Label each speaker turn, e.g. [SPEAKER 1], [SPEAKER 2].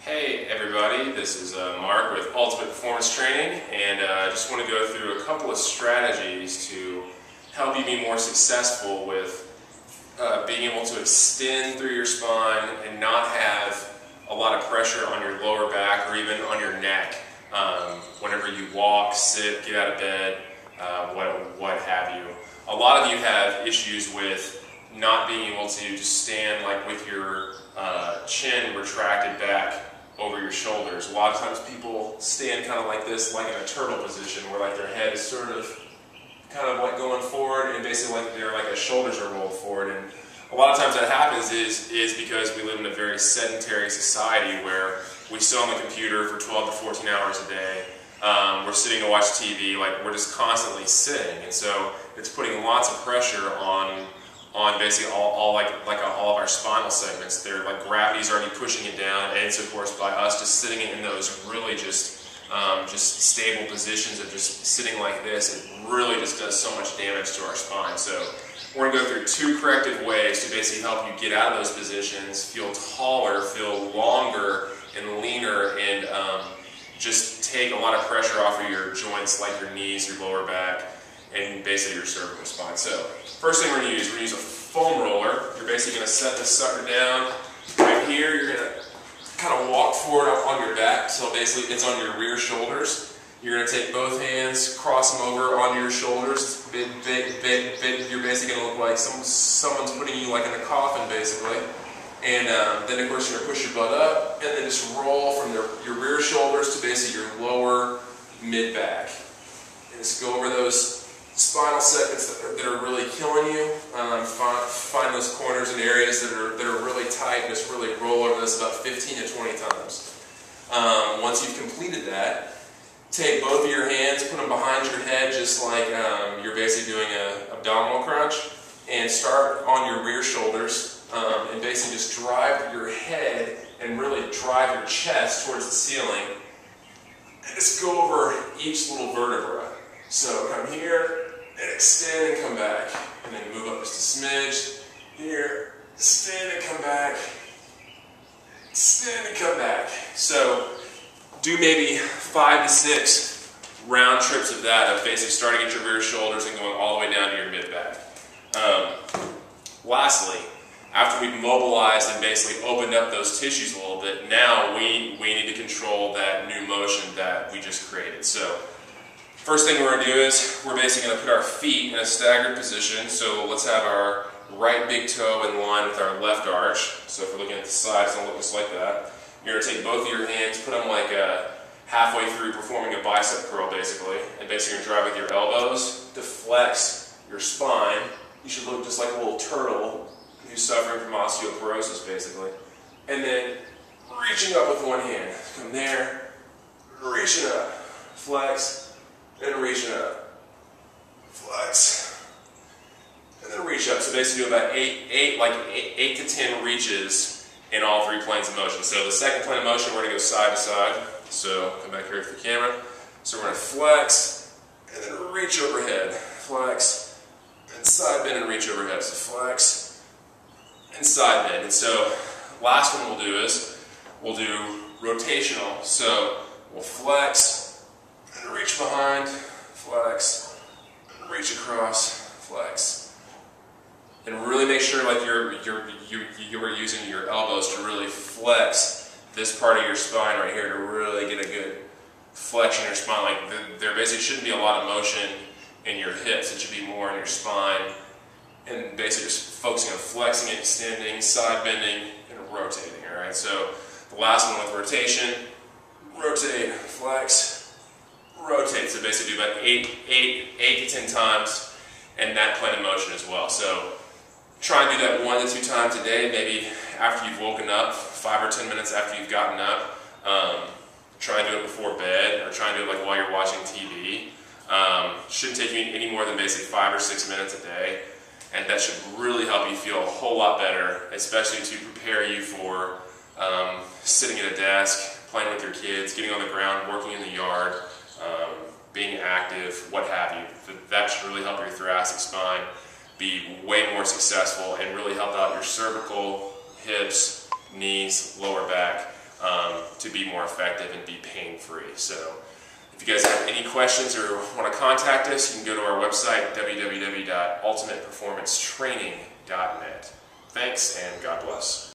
[SPEAKER 1] Hey everybody, this is Mark with Ultimate Performance Training, and I just want to go through a couple of strategies to help you be more successful with being able to extend through your spine and not have a lot of pressure on your lower back or even on your neck whenever you walk, sit, get out of bed, what have you. A lot of you have issues with not being able to just stand like with your chin retracted back over your shoulders. A lot of times people stand kind of like this, like in a turtle position, where like their head is sort of kind of like going forward, and basically like their shoulders are rolled forward. And a lot of times that happens is because we live in a very sedentary society where we sit on the computer for 12 to 14 hours a day. We're sitting to watch TV, like we're just constantly sitting, and so it's putting lots of pressure on basically all of our spinal segments. They're like gravity's already pushing it down, and it's of course by us just sitting in those really just stable positions of just sitting like this, it really just does so much damage to our spine. So we're going to go through two corrective ways to basically help you get out of those positions, feel taller, feel longer and leaner, and just take a lot of pressure off of your joints like your knees, your lower back, and basically your cervical spine. So first thing we're going to use a foam roller. You're basically going to set this sucker down right here. You're going to kind of walk forward up on your back, so basically it's on your rear shoulders. You're going to take both hands, cross them over onto your shoulders. Big. You're basically going to look like someone's putting you like in a coffin, basically. And then of course you're going to push your butt up, and then just roll from your rear shoulders to basically your lower mid-back. And just go over those spinal segments that are really killing you. Find those corners and areas that are really tight, and just really roll over this about 15 to 20 times. Once you've completed that, take both of your hands, put them behind your head, just like you're basically doing an abdominal crunch, and start on your rear shoulders, and basically just drive your head and really drive your chest towards the ceiling, and just go over each little vertebra. So come here, and extend and come back, and then move up just a smidge. Here, extend and come back, extend and come back. So do maybe 5 to 6 round trips of that, of basically starting at your rear shoulders and going all the way down to your mid-back. Lastly, after we've mobilized and basically opened up those tissues a little bit, now we need to control that new motion that we just created. So first thing we're going to do is we're basically going to put our feet in a staggered position. So let's have our right big toe in line with our left arch. So if we're looking at the side, it's going to look just like that. You're going to take both of your hands, put them like halfway through performing a bicep curl basically, and basically you're going to drive with your elbows to flex your spine. You should look just like a little turtle who's suffering from osteoporosis basically. And then reaching up with one hand. Come there, reaching up, flex, and reaching up, flex, and then reach up. So basically do about 8 to 10 reaches in all 3 planes of motion. So the second plane of motion, we're going to go side to side. So come back here to the camera. So we're going to flex, and then reach overhead, flex, and side bend and reach overhead. So flex, and side bend. And so last one we'll do is, we'll do rotational. So we'll flex, and reach behind, flex, and reach across, flex. And really make sure like you're using your elbows to really flex this part of your spine right here, to really get a good flexion in your spine. Like there basically shouldn't be a lot of motion in your hips, it should be more in your spine. And basically just focusing on flexing, extending, side bending, and rotating. Alright, so the last one with rotation, rotate, flex, rotate. So basically do about 8 to 10 times, and that plane of motion as well. So try and do that 1 to 2 times a day, maybe after you've woken up, 5 or 10 minutes after you've gotten up. Try and do it before bed, or try and do it like while you're watching TV. Shouldn't take you any more than basically 5 or 6 minutes a day. And that should really help you feel a whole lot better, especially to prepare you for sitting at a desk, playing with your kids, getting on the ground, working in the yard, being active, what have you. That should really help your thoracic spine be way more successful and really help out your cervical, hips, knees, lower back, to be more effective and be pain-free. So if you guys have any questions or want to contact us, you can go to our website, www.ultimateperformancetraining.net. Thanks, and God bless.